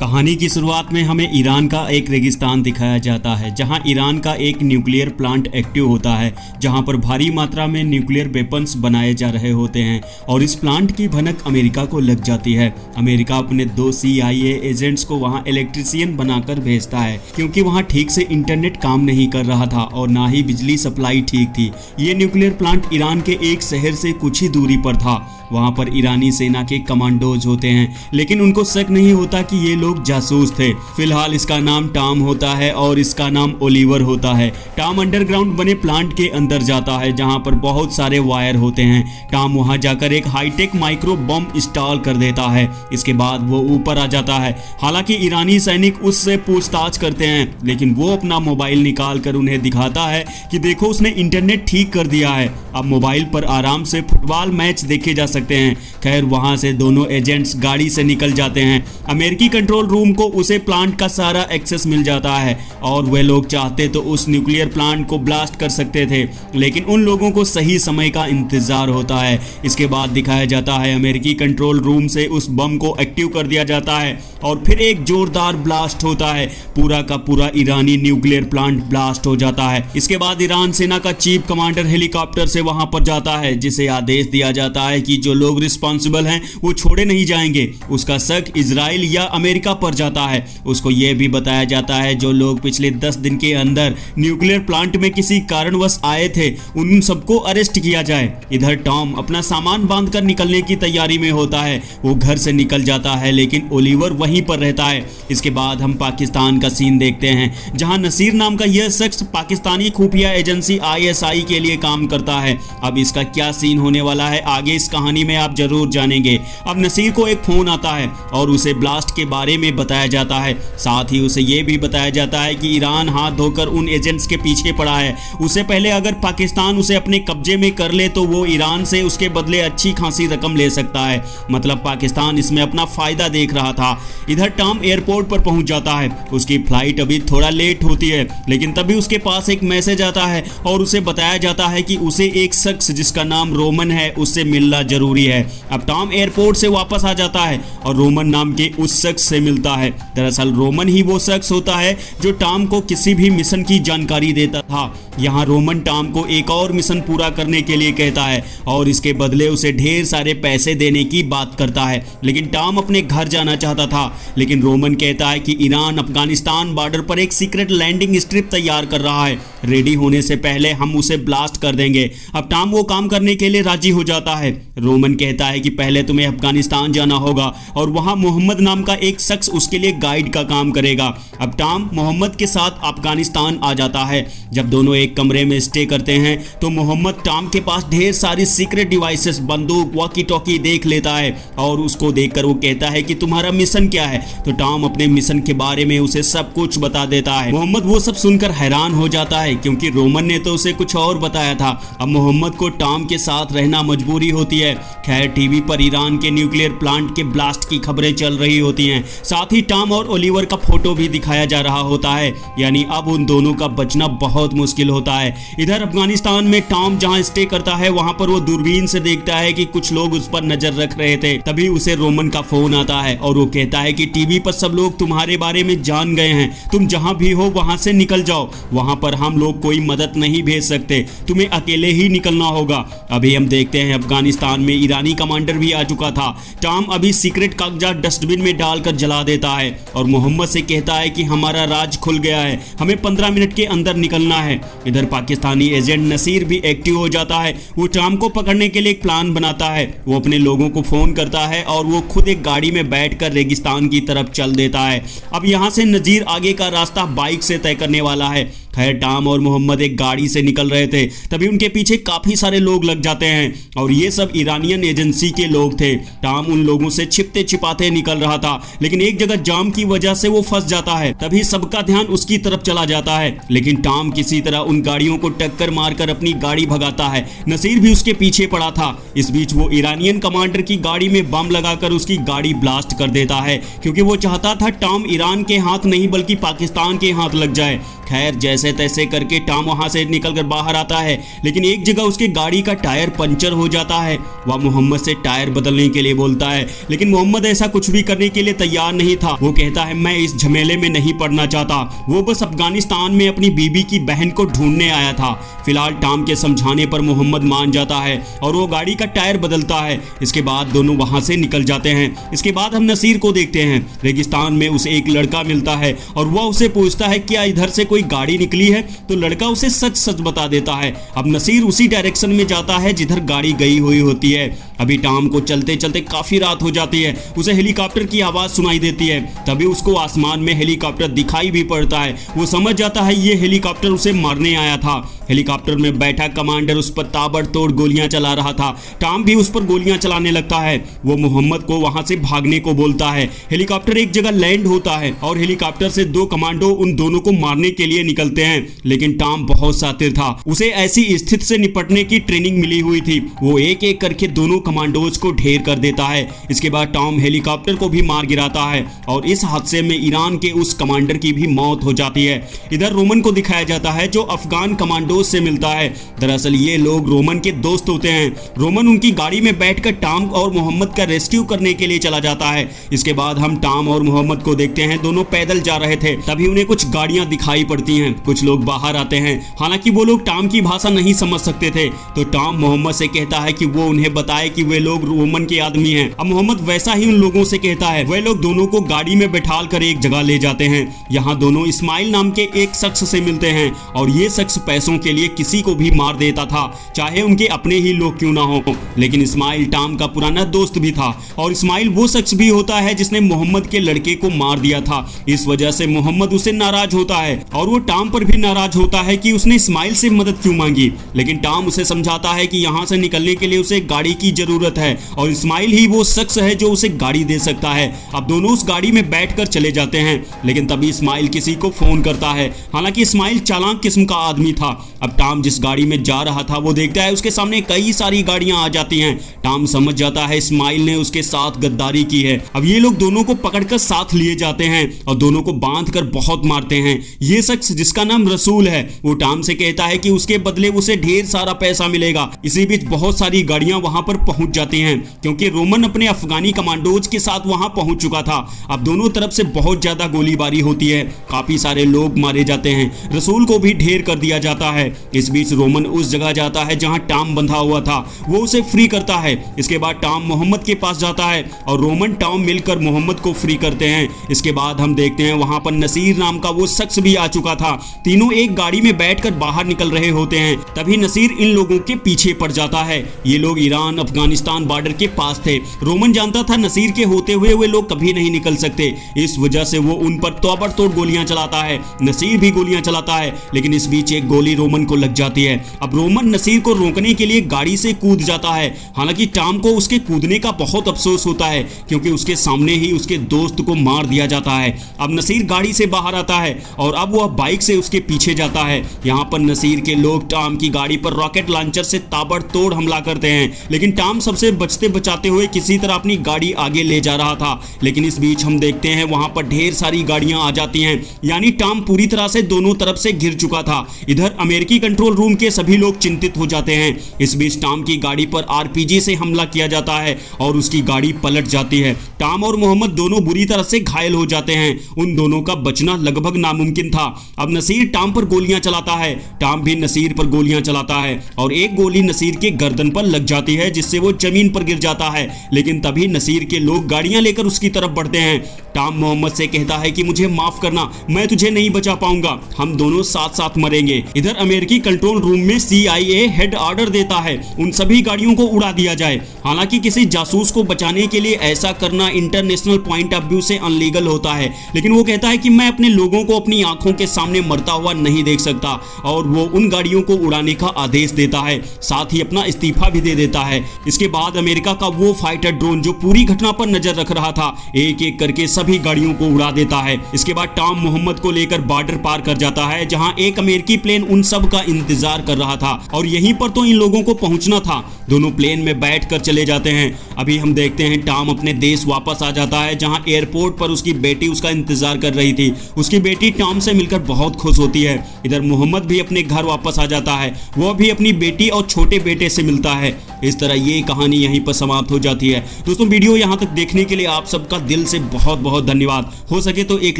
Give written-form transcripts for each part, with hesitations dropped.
कहानी की शुरुआत में हमें ईरान का एक रेगिस्तान दिखाया जाता है जहां ईरान का एक न्यूक्लियर प्लांट एक्टिव होता है, जहां पर भारी मात्रा में न्यूक्लियर वेपन्स बनाए जा रहे होते हैं और इस प्लांट की भनक अमेरिका को लग जाती है। अमेरिका अपने 2 CIA एजेंट्स को वहां इलेक्ट्रीशियन बनाकर भेजता है क्योंकि वहां ठीक से इंटरनेट काम नहीं कर रहा था और ना ही बिजली सप्लाई ठीक थी। ये न्यूक्लियर प्लांट ईरान के एक शहर से कुछ ही दूरी पर था। वहां पर ईरानी सेना के कमांडोज होते हैं, लेकिन उनको शक नहीं होता कि ये लोग जासूस थे। फिलहाल इसका नाम टॉम होता है और इसका नाम ओलिवर होता है। टॉम अंडरग्राउंड बने प्लांट के अंदर जाता है जहां पर बहुत सारे वायर होते हैं। टॉम वहां जाकर एक हाईटेक माइक्रो बम इंस्टॉल कर देता है। इसके बाद वो ऊपर आ जाता है। हालांकि ईरानी सैनिक उससे पूछताछ करते हैं, लेकिन वो अपना मोबाइल निकाल कर उन्हें दिखाता है कि देखो उसने इंटरनेट ठीक कर दिया है, अब मोबाइल पर आराम से फुटबॉल मैच देखे जा सकते हैं। खैर वहां से दोनों एजेंट्स गाड़ी से निकल जाते हैं। अमेरिकी कंट्रोल रूम को उसे प्लांट का सारा एक्सेस मिल जाता है और वे लोग चाहते तो उस न्यूक्लियर प्लांट को ब्लास्ट कर सकते थे, लेकिन उन लोगों को सही समय का इंतजार होता है। इसके बाद दिखाया जाता है अमेरिकी कंट्रोल रूम से उस बम को एक्टिव कर दिया जाता है और फिर एक जोरदार ब्लास्ट होता है। पूरा का पूरा ईरानी न्यूक्लियर प्लांट ब्लास्ट हो जाता है। इसके बाद ईरान सेना का चीफ कमांडर हेलीकॉप्टर से वहां पर जाता है, जिसे आदेश दिया जाता है कि जो लोग रिस्पॉन्सिबल हैं वो छोड़े नहीं जाएंगे। उसका शक इजराइल या अमेरिका पर जाता है। उसको यह भी बताया जाता है जो लोग पिछले 10 दिन के अंदर न्यूक्लियर प्लांट में किसी कारणवश आए थे उन सबको अरेस्ट किया जाए। इधर टॉम अपना सामान बांधकर निकलने की तैयारी में होता है। वो घर से निकल जाता है, लेकिन ओलिवर वहीं पर रहता है। इसके बाद हम पाकिस्तान का सीन देखते हैं जहां नसीर नाम का यह शख्स पाकिस्तानी खुफिया एजेंसी ISI के लिए काम करता है। अब इसका क्या सीन होने वाला है आगे इस कहानी में आप जरूर जानेंगे। अब नसीर को एक फोन आता है और उसे ब्लास्ट के बारे में बताया जाता है। साथ ही उसे यह भी बताया जाता है कि ईरान हाथ धोकर उन एजेंट्स के पीछे पड़ा है। उससे पहले अगर पाकिस्तान उसे अपने कब्जे में कर ले तो वो ईरान से उसके बदले अच्छी खासी रकम ले सकता है। मतलब पाकिस्तान इसमें अपना फायदा देख रहा था। इधर टॉम एयरपोर्ट पर पहुंच जाता है। उसकी फ्लाइट अभी थोड़ा लेट होती है, लेकिन तभी उसके पास एक मैसेज आता है और उसे बताया जाता है कि उसे एक शख्स जिसका नाम रोमन है उससे मिलना जरूरी है। अब टॉम एयरपोर्ट से वापस आ जाता है और रोमन नाम के उस शख्स से मिलता है। दरअसल रोमन ही वो शख्स होता है जो टॉम को किसी भी मिशन की जानकारी देता था। यहाँ रोमन टॉम को एक और मिशन पूरा करने के लिए कहता है और इसके बदले उसे ढेर सारे पैसे देने की बात करता है। लेकिन टॉम अपने घर जाना चाहता था, लेकिन रोमन कहता है कि ईरान अफगानिस्तान बॉर्डर पर एक सीक्रेट लैंडिंग स्ट्रिप तैयार कर रहा है, रेडी होने से पहले हम उसे ब्लास्ट कर देंगे। अब टॉम वो काम करने के लिए राजी हो जाता है। रोमन कहता है कि पहले तुम्हें अफगानिस्तान जाना होगा और वहां मोहम्मद नाम का एक शख्स उसके लिए गाइड का काम करेगा। अब टॉम मोहम्मद के साथ अफगानिस्तान आ जाता है। जब दोनों एक कमरे में स्टे करते हैं तो मोहम्मद टॉम के पास ढेर सारी सीक्रेट डिवाइसेस, बंदूक, वॉकी टॉकी देख लेता है और उसको देखकर वो कहता है कि तुम्हारा मिशन क्या है। तो टॉम अपने मिशन के बारे में उसे सब कुछ बता देता है। मोहम्मद वो सब सुनकर हैरान हो जाता है क्योंकि रोमन ने तो उसे कुछ और बताया था। अब मोहम्मद को टॉम के साथ रहना मजबूरी होती है। खैर टीवी पर ईरान के न्यूक्लियर प्लांट के ब्लास्ट की खबरें चल रही होती हैं। साथ ही टॉम और ओलिवर का फोटो भी दिखाया जा रहा होता है, यानी अब उन दोनों का बचना बहुत मुश्किल होता है। इधर अफगानिस्तान में टॉम जहां स्टे करता है वहां पर वो दूरबीन से देखता है कि कुछ लोग उस पर नजर रख रहे थे। तभी उसे रोमन का फोन आता है और वो कहता है कि टीवी पर सब लोग तुम्हारे बारे में जान गए हैं, तुम जहां भी हो वहां से निकल जाओ। वहां पर हम लोग कोई मदद नहीं भेज सकते, तुम्हें अकेले ही निकलना होगा। अभी हम देखते हैं अफगानिस्तान में ईरानी कमांडर भी आ चुका था। टॉम अभी सीक्रेट कागजात डस्टबिन में डालकर जला देता है और मोहम्मद से कहता है कि हमारा राज खुल गया है, हमें 15 मिनट के अंदर निकलना है। इधर पाकिस्तानी एजेंट नसीर भी एक्टिव हो जाता है। वो टॉम को पकड़ने के लिए एक प्लान बनाता है। वो अपने लोगों को फोन करता है और वो खुद एक गाड़ी में बैठकर रेगिस्तान की तरफ चल देता है। अब यहाँ से नजीर आगे का रास्ता बाइक से तय करने वाला है। खैर टॉम और मोहम्मद एक गाड़ी से निकल रहे थे, तभी उनके पीछे काफी सारे लोग लग जाते हैं और ये सब ईरानियन एजेंसी के लोग थे। टॉम उन लोगों से छिपते छिपाते निकल रहा था, लेकिन एक जगह जाम की वजह से वो फंस जाता है। तभी सबका ध्यान उसकी तरफ चला जाता है, लेकिन टॉम किसी तरह उन गाड़ियों को टक्कर मारकर अपनी गाड़ी भगाता है। नसीर भी उसके पीछे पड़ा था। इस बीच वो ईरानियन कमांडर की गाड़ी में बम लगाकर उसकी गाड़ी ब्लास्ट कर देता है, क्योंकि वो चाहता था टॉम ईरान के हाथ नहीं बल्कि पाकिस्तान के हाथ लग जाए। खैर जैसे जैसे तैसे करके टॉम वहां से निकलकर बाहर आता है, लेकिन एक जगह उसके गाड़ी का टायर पंचर हो जाता है। वह मोहम्मद से टायर बदलने के लिए बोलता है, लेकिन मोहम्मद ऐसा कुछ भी करने के लिए तैयार नहीं था। वो कहता है मैं इस झमेले में नहीं पड़ना चाहता, वो बस अफगानिस्तान में अपनी बीबी की बहन को ढूंढने आया था। फिलहाल टॉम के समझाने पर मोहम्मद मान जाता है और वो गाड़ी का टायर बदलता है। इसके बाद दोनों वहां से निकल जाते हैं। इसके बाद हम नसीर को देखते हैं। रेगिस्तान में उसे एक लड़का मिलता है और वह उसे पूछता है क्या इधर से कोई गाड़ी निकली है, तो लड़का उसे सच सच बता देता है। अब नसीर उसी डायरेक्शन में जाता है जिधर गाड़ी गई हुई होती है। अभी टॉम को चलते चलते काफी रात हो जाती है। उसे हेलीकॉप्टर की आवाज सुनाई देती है। तभी उसको आसमान में हेलीकॉप्टर दिखाई भी पड़ता है। वो समझ जाता है ये हेलीकॉप्टर उसे मारने आया था। हेलीकॉप्टर में बैठा कमांडर उस पर ताबड़तोड़ गोलियां चला रहा था। टॉम भी उस पर गोलियां चलाने लगता है। वो मोहम्मद को वहां से भागने को बोलता है। हेलीकॉप्टर एक जगह लैंड होता है और हेलीकॉप्टर से दो कमांडो उन दोनों को मारने के लिए निकलते हैं, लेकिन टॉम बहुत शातिर था। उसे ऐसी स्थिति से निपटने की ट्रेनिंग मिली हुई थी। वो एक एक करके दोनों कमांडोज को ढेर कर देता है। इसके बाद टॉम हेलीकॉप्टर को भी मार गिराता है और इस हादसे में ईरान के उस कमांडर की भी मौत हो जाती है। इधर रोमन को दिखाया जाता है जो अफगान कमांडोज से मिलता है। दरअसल ये लोग रोमन के दोस्त होते हैं। रोमन उनकी गाड़ी में बैठकर टॉम और मोहम्मद का रेस्क्यू करने के लिए चला जाता है। इसके बाद हम टॉम और मोहम्मद को देखते हैं, दोनों पैदल जा रहे थे। तभी उन्हें कुछ गाड़ियां दिखाई पड़ती हैं। कुछ लोग बाहर आते हैं। हालांकि वो लोग टॉम की भाषा नहीं समझ सकते थे, तो टॉम मोहम्मद से कहता है कि वो उन्हें बताए कि वे लोग रोमन के आदमी हैं। अब मोहम्मद वैसा ही उन लोगों से कहता है। वे लोग दोनों को गाड़ी में बैठाल कर एक जगह ले जाते हैं। यहाँ दोनों इस्माइल नाम के एक शख्स से मिलते हैं और ये शख्स पैसों के लिए किसी को भी मार देता था, चाहे उनके अपने ही लोग क्यों ना हो। लेकिन इस्माइल टॉम का पुराना दोस्त भी था और इस्माइल वो शख्स भी होता है जिसने मोहम्मद के लड़के को मार दिया था। इस वजह से मोहम्मद उसे नाराज होता है और वो टॉम पर भी नाराज होता है कि उसने इस्माइल से मदद क्यों मांगी। लेकिन टॉम उसे समझाता है कि यहाँ से निकलने के लिए उसे गाड़ी की जरूरत है और इस्माइल ही वो शख्स है जो उसे गाड़ी दे सकता है। अब दोनों उस गाड़ी में बैठकर चले जाते हैं, लेकिन तभी इस्माइल किसी को फोन करता है। हालांकि इस्माइल चालाक किस्म का आदमी था। अब टॉम जिस गाड़ी में जा रहा था वो देखता है उसके सामने कई सारी गाड़ियां आ जाती हैं। टॉम समझ जाता है इस्माइल ने उसके साथ गद्दारी की है। अब ये लोग दोनों को पकड़कर साथ लिए जाते हैं और दोनों को बांधकर बहुत मारते हैं। ये शख्स जिसका नाम रसूल है वो टॉम से कहता है कि उसके बदले उसे ढेर सारा पैसा मिलेगा। इसी बीच बहुत सारी गाड़ियां वहां पर पहुंच जाती हैं क्योंकि रोमन अपने अफगानी कमांडोज के साथ वहां पहुंच चुका था। अब दोनों तरफ से बहुत ज्यादा गोलीबारी होती है। काफी सारे लोग मारे जाते हैं। रसूल को भी ढेर कर दिया जाता है। इस बीच रोमन उस जगह जाता है जहां टॉम बंधा हुआ था। वो उसे फ्री करता है। इसके बाद टॉम मोहम्मद के पास जाता है और रोमन टॉम मिलकर मोहम्मद को फ्री करते हैं। इसके बाद हम देखते हैं वहां पर नसीर नाम का वो शख्स भी आ चुका था। तीनों एक गाड़ी में बैठकर बाहर निकल रहे होते हैं। तभी नसीर इन लोगों के पीछे पड़ जाता है। ये लोग ईरान अफगानिस्तान बॉर्डर के पास थे। रोमन जानता था नसीर के होते हुए वे लोग कभी नहीं निकल सकते। इस वजह से वो उन पर ताबड़तोड़ गोलियां चलाता है। नसीर भी गोलियां चलाता है, लेकिन इस बीच एक गोली रोमन को लग जाती है। अब रोमन नसीर को रोकने के लिए गाड़ी से कूद जाता है। हालांकि टॉम को उसके कूदने का बहुत अफसोस होता है क्योंकि उसके सामने ही उसके दोस्त को मार दिया जाता है। अब नसीर गाड़ी से बाहर आता है और अब वह बाइक से उसके पीछे जाता है। यहाँ पर नसीर के लोग टॉम की गाड़ी पर रॉकेट लॉन्चर से ताबड़तोड़ हमला करते हैं, लेकिन टॉम सबसे बचते बचाते हुए किसी तरह अपनी गाड़ी आगे ले जा रहा था। लेकिन इस बीच हम देखते हैं वहां पर ढेर सारी गाड़ियां आ जाती हैं, यानी टॉम पूरी तरह से दोनों तरफ से घिर चुका था। इधर अमेरिकी कंट्रोल रूम के सभी लोग चिंतित हो जाते हैं। इस बीच टॉम की गाड़ी पर आरपीजी से हमला किया जाता है और उसकी गाड़ी पलट जाती है। टॉम और मोहम्मद दोनों बुरी तरह से घायल हो जाते हैं। उन दोनों का बचना लगभग नामुमकिन था। अब नसीर टॉम पर गोलियां चलाता है। टॉम भी नसीर पर गोलियां चलाता है और एक गोली नसीर के गर्दन पर लग जाती है जिससे वो जमीन पर गिर जाता है। लेकिन तभी नसीर के लोग गाड़ियां लेकर उसकी तरफ बढ़ते हैं। टॉम मोहम्मद से कहता है कि मुझे माफ करना, मैं तुझे नहीं बचा पाऊंगा, हम दोनों साथ साथ मरेंगे। इधर अमेरिकी कंट्रोल रूम में CIA हेड ऑर्डर देता है उन सभी गाड़ियों को उड़ा दिया जाए। हालांकि किसी जासूस को बचाने के लिए ऐसा करना इंटरनेशनल पॉइंट ऑफ व्यू से अनलीगल होता है, लेकिन वो कहता है कि मैं अपने लोगों को अपनी आंखों के सामने मरता हुआ नहीं देख सकता और वो उन गाड़ियों को उड़ाने का आदेश देता है, साथ ही अपना इस्तीफा भी दे देता है। इसके बाद अमेरिका का वो फाइटर ड्रोन जो पूरी घटना पर नजर रख रहा था एक एक करके सभी गाड़ियों को उड़ा देता है। इसके बाद टॉम मोहम्मद को लेकर बॉर्डर पार कर जाता है जहां एक अमेरिकी प्लेन उन सब का इंतजार कर रहा था और यहीं पर तो इन लोगों को पहुंचना था। दोनों प्लेन में बैठकर चले जाते हैं। अभी हम देखते हैं टॉम अपने देश वापस आ जाता है जहां एयरपोर्ट पर उसकी बेटी उसका इंतजार कर रही थी। उसकी बेटी टॉम से मिलकर बहुत खुश खुश होती है। इधर मोहम्मद भी अपने घर वापस आ जाता है, वह भी अपनी बेटी और छोटे बेटे से मिलता है। इस तरह ये कहानी यहीं पर समाप्त हो जाती है। दोस्तों वीडियो यहाँ तक देखने के लिए आप सबका दिल से बहुत बहुत धन्यवाद। हो सके तो एक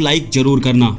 लाइक जरूर करना।